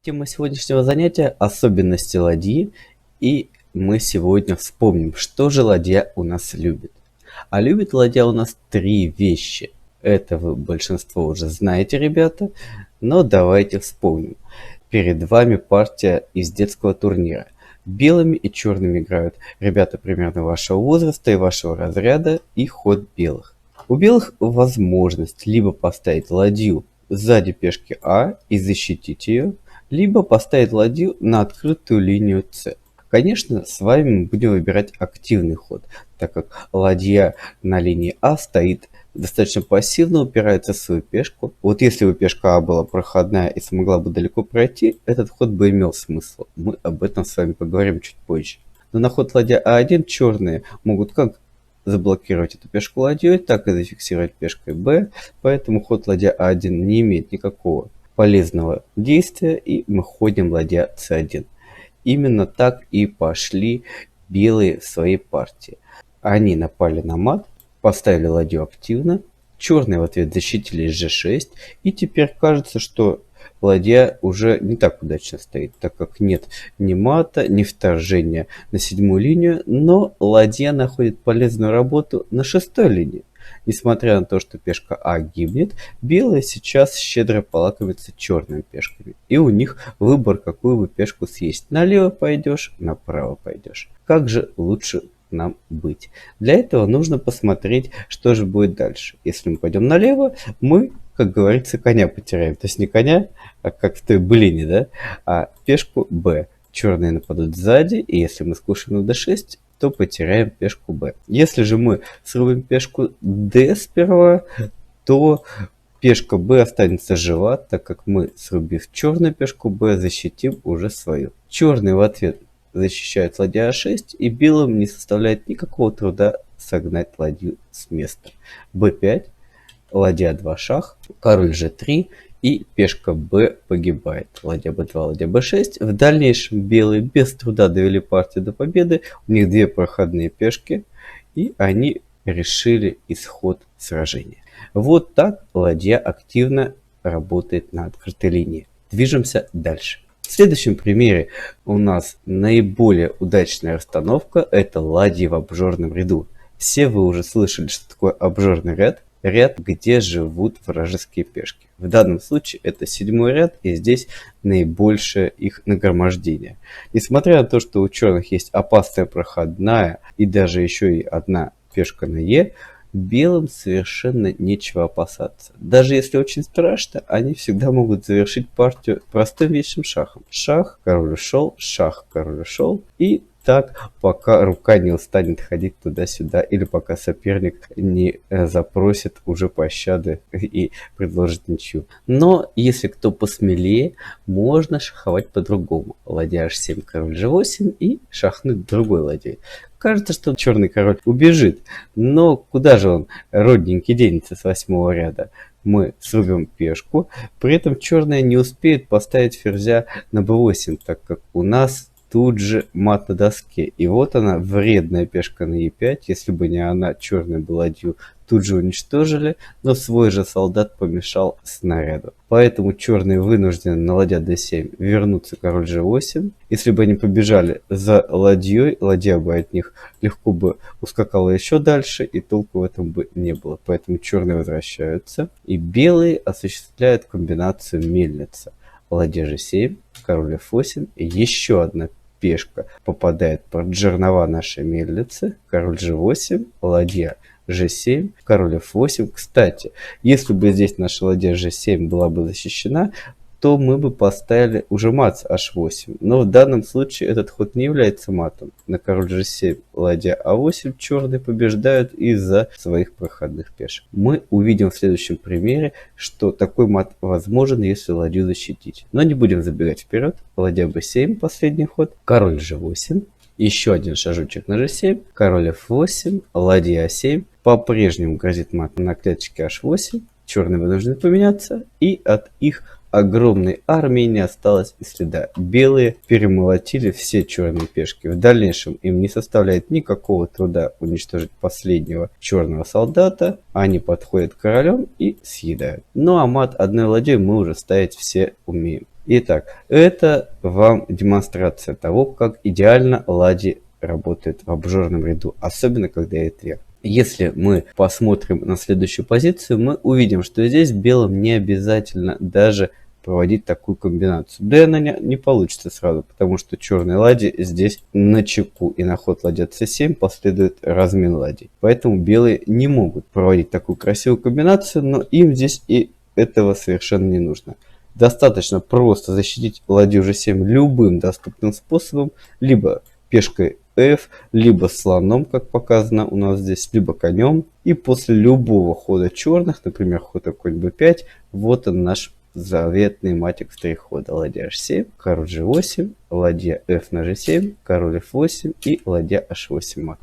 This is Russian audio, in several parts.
Тема сегодняшнего занятия – особенности ладьи, и мы сегодня вспомним, что же ладья у нас любит. А любит ладья у нас три вещи. Это вы большинство уже знаете, ребята, но давайте вспомним. Перед вами партия из детского турнира. Белыми и черными играют ребята примерно вашего возраста и вашего разряда, и ход белых. У белых возможность либо поставить ладью сзади пешки А и защитить ее, либо поставить ладью на открытую линию С. Конечно, с вами мы будем выбирать активный ход, так как ладья на линии А стоит достаточно пассивно, упирается в свою пешку. Вот если бы пешка А была проходная и смогла бы далеко пройти, этот ход бы имел смысл. Мы об этом с вами поговорим чуть позже. Но на ход ладья А1 черные могут как заблокировать эту пешку ладьей, так и зафиксировать пешкой Б, поэтому ход ладья А1 не имеет никакого полезного действия, и мы ходим ладья С1. Именно так и пошли белые в своей партии. Они напали на мат, поставили ладью активно, черные в ответ защитились G6, и теперь кажется, что ладья уже не так удачно стоит, так как нет ни мата, ни вторжения на седьмую линию, но ладья находит полезную работу на шестой линии. Несмотря на то, что пешка А гибнет, белые сейчас щедро полакомятся черными пешками. И у них выбор, какую бы пешку съесть. Налево пойдешь, направо пойдешь. Как же лучше нам быть? Для этого нужно посмотреть, что же будет дальше. Если мы пойдем налево, мы, как говорится, коня потеряем. То есть не коня, а как в той былине, да? А пешку Б. Черные нападут сзади, и если мы скушаем на d6, то потеряем пешку Б. Если же мы срубим пешку D сперва, то пешка Б останется жива, так как мы, срубив черную пешку Б, защитим уже свою. Черные в ответ защищают ладья А6, и белым не составляет никакого труда согнать ладью с места. Б5, ладья 2 шах, король G3, и пешка Б погибает. Ладья Б2, ладья Б6. В дальнейшем белые без труда довели партию до победы. У них две проходные пешки, и они решили исход сражения. Вот так ладья активно работает на открытой линии. Движемся дальше. В следующем примере у нас наиболее удачная расстановка – это ладьи в обжорном ряду. Все вы уже слышали, что такое обжорный ряд. Ряд, где живут вражеские пешки. В данном случае это седьмой ряд, и здесь наибольшее их нагромождение. Несмотря на то, что у черных есть опасная проходная и даже еще и одна пешка на Е, белым совершенно нечего опасаться. Даже если очень страшно, они всегда могут завершить партию простым вещим шахом. Шах, король ушел, шах, король ушел, и так, пока рука не устанет ходить туда-сюда, или пока соперник не запросит уже пощады и предложит ничью. Но если кто посмелее, можно шаховать по-другому. Ладья H7, король G8 и шахнуть другой ладьей. Кажется, что черный король убежит, но куда же он, родненький, денется с 8 ряда? Мы срубим пешку, при этом черная не успеет поставить ферзя на b8, так как у нас тут же мат на доске. И вот она, вредная пешка на e5. Если бы не она, черную бы ладью тут же уничтожили, но свой же солдат помешал снаряду. Поэтому черные вынуждены на ладья d7 вернуться король g8. Если бы они побежали за ладьей, ладья бы от них легко бы ускакала еще дальше, и толку в этом бы не было. Поэтому черные возвращаются, и белые осуществляют комбинацию мельница. Ладья G7, король F8, и еще одна пешка попадает под жернова нашей мельницы, король G8, ладья G7, король F8. Кстати, если бы здесь наша ладья G7 была бы защищена, то мы бы поставили уже мат H8. Но в данном случае этот ход не является матом. На король G7, ладья А8 черные побеждают из-за своих проходных пешек. Мы увидим в следующем примере, что такой мат возможен, если ладью защитить. Но не будем забегать вперед. Ладья B7, последний ход, король G8. Еще один шажочек на G7, король F8, ладья А7. По-прежнему грозит мат на клеточке H8. Черные вынуждены поменяться, и от их огромной армии не осталось и следа. Белые перемолотили все черные пешки. В дальнейшем им не составляет никакого труда уничтожить последнего черного солдата. Они подходят к королем и съедают. Ну а мат одной ладьей мы уже ставить все умеем. Итак, это вам демонстрация того, как идеально ладьи работает в обжорном ряду, особенно когда идет вверх. Если мы посмотрим на следующую позицию, мы увидим, что здесь белым не обязательно даже проводить такую комбинацию. Да и она не получится сразу, потому что черные ладьи здесь на чеку, и на ход ладья c7 последует размен ладей. Поэтому белые не могут проводить такую красивую комбинацию, но им здесь и этого совершенно не нужно. Достаточно просто защитить ладью g7 любым доступным способом, либо пешкой f, либо слоном, как показано у нас здесь, либо конем. И после любого хода черных, например, хода конь b5, вот он наш заветный матик в 3 хода. Ладья h7, король g8, ладья f на g7, король f8 и ладья h8 мат.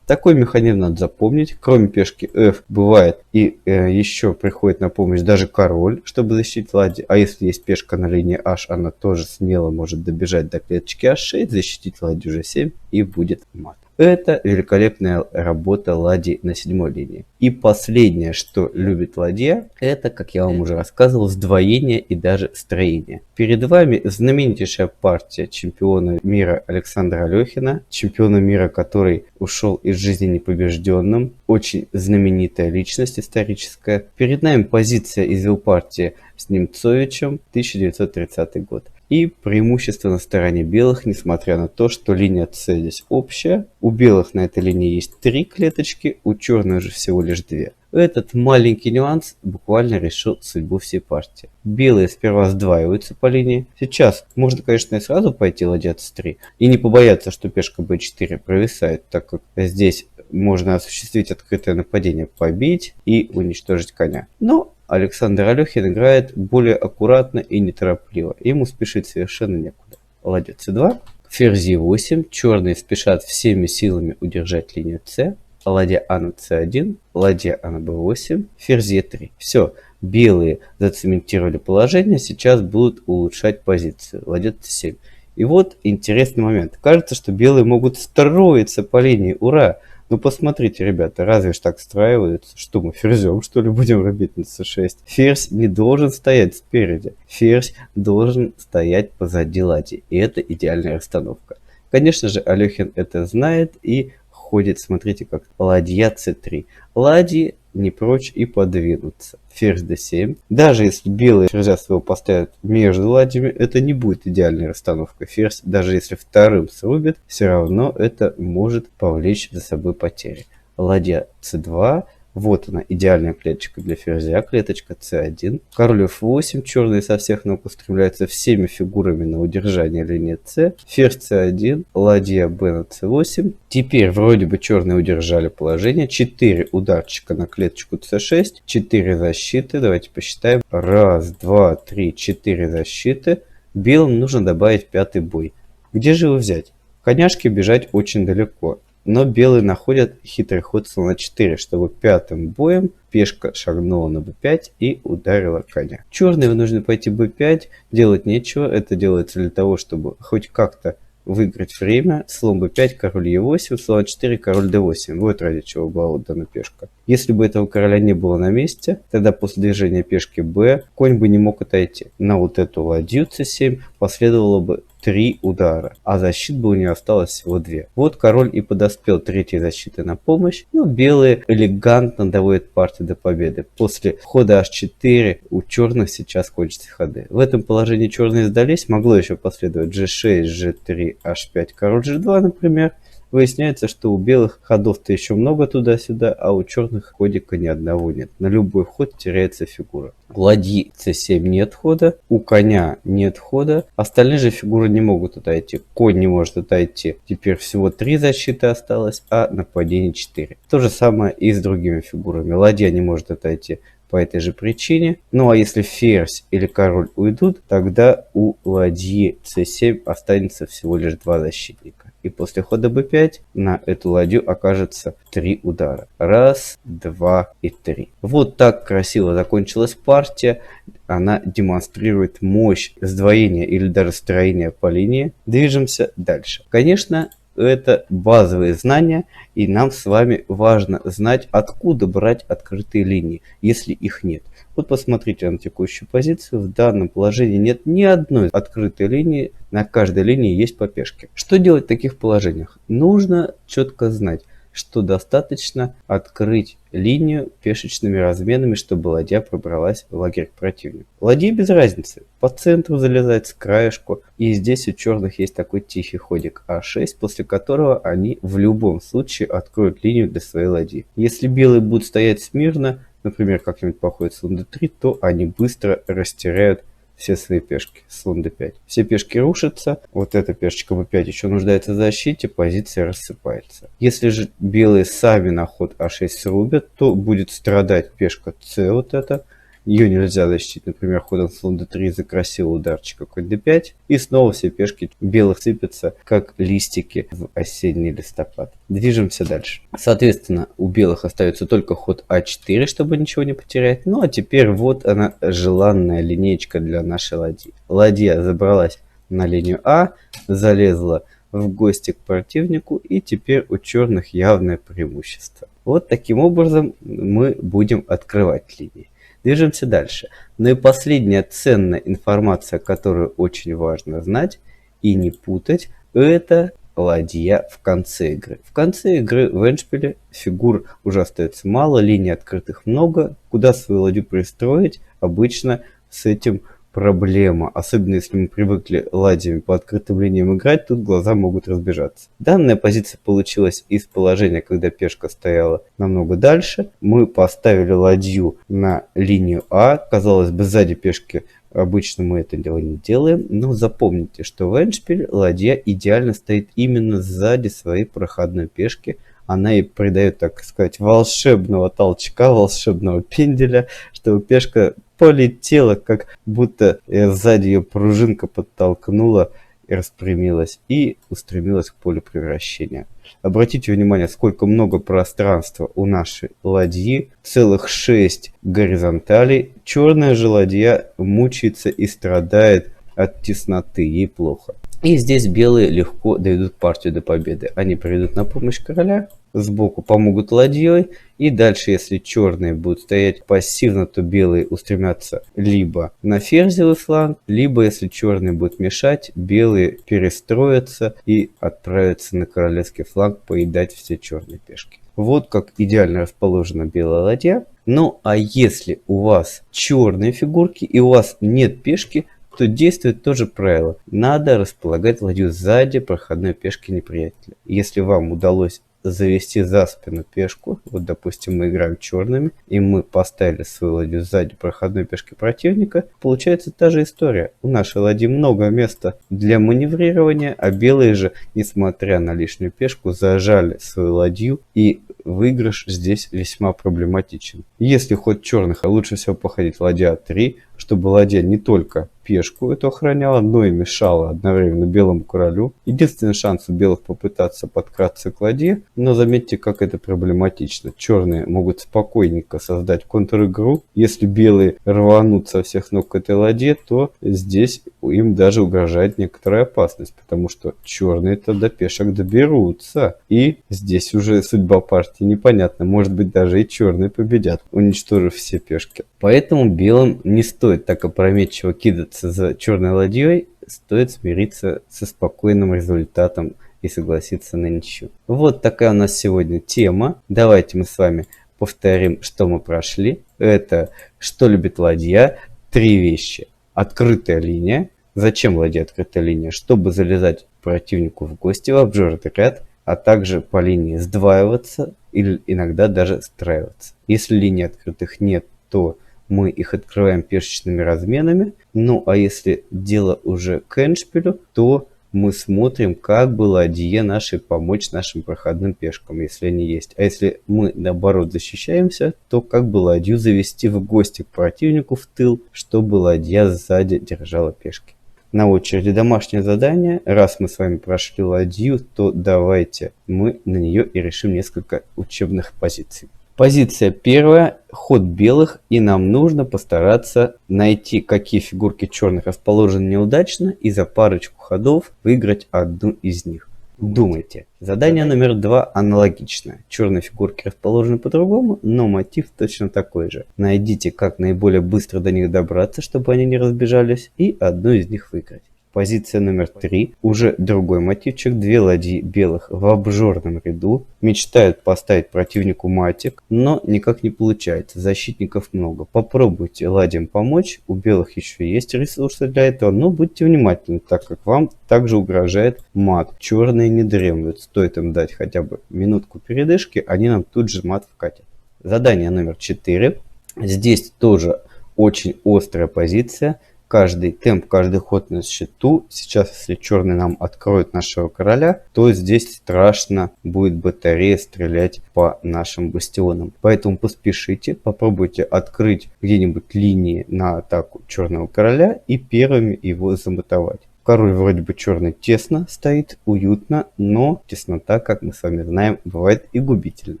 Такой механизм надо запомнить. Кроме пешки f бывает и еще приходит на помощь даже король, чтобы защитить ладьи. А если есть пешка на линии h, она тоже смело может добежать до клеточки h6, защитить ладью g7 и будет мат. Это великолепная работа ладьи на 7 линии. И последнее, что любит ладья, это, как я вам уже рассказывал, сдвоение и даже строение. Перед вами знаменитейшая партия чемпиона мира Александра Алехина, чемпиона мира, который ушел из жизни непобежденным, очень знаменитая личность историческая. Перед нами позиция из его партии с Немцовичем, 1930 год. И преимущество на стороне белых, несмотря на то, что линия С здесь общая. У белых на этой линии есть 3 клеточки, у черных же всего лишь 2. Этот маленький нюанс буквально решил судьбу всей партии. Белые сперва сдваиваются по линии. Сейчас можно, конечно, и сразу пойти ладья c3 и не побояться, что пешка b4 провисает, так как здесь можно осуществить открытое нападение, побить и уничтожить коня. Но Александр Алехин играет более аккуратно и неторопливо. Ему спешить совершенно некуда. Ладья c2, ферзь e8. Черные спешат всеми силами удержать линию c. Ладья а на c1, ладья а на b8, ферзь e3. Все, белые зацементировали положение, сейчас будут улучшать позицию. Ладья c7. И вот интересный момент. Кажется, что белые могут строиться по линии. Ура! Ну посмотрите, ребята, разве ж так встраиваются? Что мы ферзем, что ли, будем рубить на c6? Ферзь не должен стоять спереди. Ферзь должен стоять позади ладьи. И это идеальная расстановка. Конечно же, Алехин это знает и ходит, смотрите, как ладья c3. Ладьи не прочь и подвинуться. Ферзь d7. Даже если белые ферзя своего поставят между ладьями, это не будет идеальной расстановкой. Ферзь, даже если вторым срубит, все равно это может повлечь за собой потери. Ладья c2. Вот она, идеальная клеточка для ферзя, клеточка c1. Король f8, черные со всех ног устремляются всеми фигурами на удержание линии c. Ферзь c1, ладья b на c8. Теперь вроде бы черные удержали положение. 4 ударчика на клеточку c6, 4 защиты. Давайте посчитаем. 1, 2, 3, 4 защиты. Белым нужно добавить 5-й бой. Где же его взять? Коняшке бежать очень далеко. Но белые находят хитрый ход слона 4, чтобы 5-м боем пешка шагнула на b5 и ударила коня. Черные вынуждены пойти b5, делать нечего. Это делается для того, чтобы хоть как-то выиграть время. Слон b5, король e8, слон 4, король d8. Вот ради чего была отдана пешка. Если бы этого короля не было на месте, тогда после движения пешки b конь бы не мог отойти. На вот эту ладью c7 последовало бы 3 удара, а защит бы у нее осталось всего 2. Вот король и подоспел третьей защиты на помощь, но белые элегантно доводят партию до победы. После хода h4 у черных сейчас кончатся ходы. В этом положении черные сдались, могло еще последовать g6, g3, h5, король g2, например. Выясняется, что у белых ходов-то еще много туда-сюда, а у черных ходика ни одного нет. На любой ход теряется фигура. У ладьи c7 нет хода, у коня нет хода, остальные же фигуры не могут отойти. Конь не может отойти, теперь всего 3 защиты осталось, а нападение 4. То же самое и с другими фигурами. Ладья не может отойти по этой же причине. Ну а если ферзь или король уйдут, тогда у ладьи c7 останется всего лишь 2 защитника. И после хода b5 на эту ладью окажется 3 удара. 1, 2 и 3. Вот так красиво закончилась партия. Она демонстрирует мощь сдвоения или даже строения по линии. Движемся дальше. Конечно, это базовые знания, и нам с вами важно знать, откуда брать открытые линии, если их нет. Вот посмотрите на текущую позицию. В данном положении нет ни одной открытой линии. На каждой линии есть по пешке. Что делать в таких положениях? Нужно четко знать, что достаточно открыть линию пешечными разменами, чтобы ладья пробралась в лагерь к противнику. Ладье без разницы. По центру залезать, с краешку. И здесь у черных есть такой тихий ходик А6, после которого они в любом случае откроют линию для своей ладьи. Если белые будут стоять смирно, например, как-нибудь по ходу слон d3, то они быстро растеряют все свои пешки. Слон d5. Все пешки рушатся. Вот эта пешечка b5 еще нуждается в защите. Позиция рассыпается. Если же белые сами на ход а6 срубят, то будет страдать пешка c вот эта. Ее нельзя защитить, например, ходом слон d3 за красивый ударчик какой d5. И снова все пешки белых сыпятся, как листики в осенний листопад. Движемся дальше. Соответственно, у белых остается только ход а4, чтобы ничего не потерять. Ну а теперь вот она, желанная линеечка для нашей ладьи. Ладья забралась на линию А, залезла в гости к противнику, и теперь у черных явное преимущество. Вот таким образом мы будем открывать линии. Движемся дальше. Ну и последняя ценная информация, которую очень важно знать и не путать, это ладья в конце игры. В конце игры в эндшпиле фигур уже остается мало, линий открытых много. Куда свою ладью пристроить, обычно с этим проблема. Особенно если мы привыкли ладьями по открытым линиям играть, тут глаза могут разбежаться. Данная позиция получилась из положения, когда пешка стояла намного дальше. Мы поставили ладью на линию А. Казалось бы, сзади пешки обычно мы это дело не делаем. Но запомните, что в эндшпиле ладья идеально стоит именно сзади своей проходной пешки. Она ей придает, так сказать, волшебного толчка, волшебного пенделя, чтобы пешка полетела, как будто сзади ее пружинка подтолкнула и распрямилась, и устремилась к полю превращения. Обратите внимание, сколько много пространства у нашей ладьи. Целых 6 горизонталей. Черная же ладья мучается и страдает от тесноты, ей плохо. И здесь белые легко доведут партию до победы. Они придут на помощь короля, сбоку помогут ладьей. И дальше, если черные будут стоять пассивно, то белые устремятся либо на ферзевый фланг, либо, если черные будут мешать, белые перестроятся и отправятся на королевский фланг поедать все черные пешки. Вот как идеально расположена белая ладья. Ну а если у вас черные фигурки и у вас нет пешки, то действует то же правило. Надо располагать ладью сзади проходной пешки неприятеля. Если вам удалось завести за спину пешку, вот допустим мы играем черными, и мы поставили свою ладью сзади проходной пешки противника, получается та же история. У нашей ладьи много места для маневрирования, а белые же, несмотря на лишнюю пешку, зажали свою ладью, и выигрыш здесь весьма проблематичен. Если ход черных, лучше всего походить ладья А3, чтобы ладья не только пешку эту охраняла, но и мешала одновременно белому королю. Единственный шанс у белых попытаться подкраться к ладье, но заметьте, как это проблематично. Черные могут спокойненько создать контр-игру. Если белые рванут со всех ног к этой ладье, то здесь им даже угрожает некоторая опасность, потому что черные-то до пешек доберутся. И здесь уже судьба партии непонятна. Может быть, даже и черные победят, уничтожив все пешки. Поэтому белым не стоит так опрометчиво кидаться за черной ладьей, стоит смириться со спокойным результатом и согласиться на ничью. Вот такая у нас сегодня тема. Давайте мы с вами повторим, что мы прошли. Это что любит ладья, 3 вещи. Открытая линия. Зачем ладья открытая линия? Чтобы залезать противнику в гости в обжорный ряд, а также по линии сдваиваться или иногда даже страиваться. Если линий открытых нет, то мы их открываем пешечными разменами. Ну а если дело уже к эндшпилю, то мы смотрим, как бы ладье нашей помочь нашим проходным пешкам, если они есть. А если мы наоборот защищаемся, то как бы ладью завести в гости к противнику в тыл, чтобы ладья сзади держала пешки. На очереди домашнее задание. Раз мы с вами прошли ладью, то давайте мы на нее и решим несколько учебных позиций. Позиция первая, ход белых, и нам нужно постараться найти, какие фигурки черных расположены неудачно, и за парочку ходов выиграть одну из них. Думайте. Задание номер 2 аналогичное. Черные фигурки расположены по-другому, но мотив точно такой же. Найдите, как наиболее быстро до них добраться, чтобы они не разбежались, и одну из них выиграть. Позиция номер 3. Уже другой мотивчик. Две ладьи белых в обжорном ряду. Мечтают поставить противнику матик, но никак не получается. Защитников много. Попробуйте ладьям помочь. У белых еще есть ресурсы для этого, но будьте внимательны, так как вам также угрожает мат. Черные не дремлют. Стоит им дать хотя бы минутку передышки, они нам тут же мат вкатят. Задание номер 4. Здесь тоже очень острая позиция. Каждый темп, каждый ход на счету. Сейчас, если черный нам откроет нашего короля, то здесь страшно будет батарея стрелять по нашим бастионам. Поэтому поспешите, попробуйте открыть где-нибудь линии на атаку черного короля и первыми его замотовать. Король вроде бы черный тесно стоит, уютно, но теснота, как мы с вами знаем, бывает и губительна.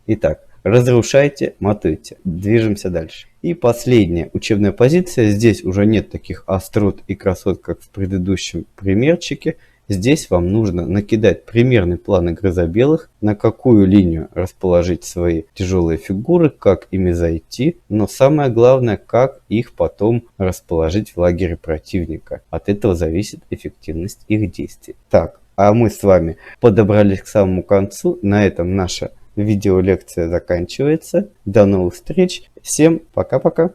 Итак, разрушайте, матуйте. Движемся дальше. И последняя учебная позиция. Здесь уже нет таких острот и красот, как в предыдущем примерчике. Здесь вам нужно накидать примерный план игры за белых, на какую линию расположить свои тяжелые фигуры, как ими зайти, но самое главное, как их потом расположить в лагере противника. От этого зависит эффективность их действий. Так, а мы с вами подобрались к самому концу. На этом наша видеолекция заканчивается. До новых встреч. Всем пока-пока.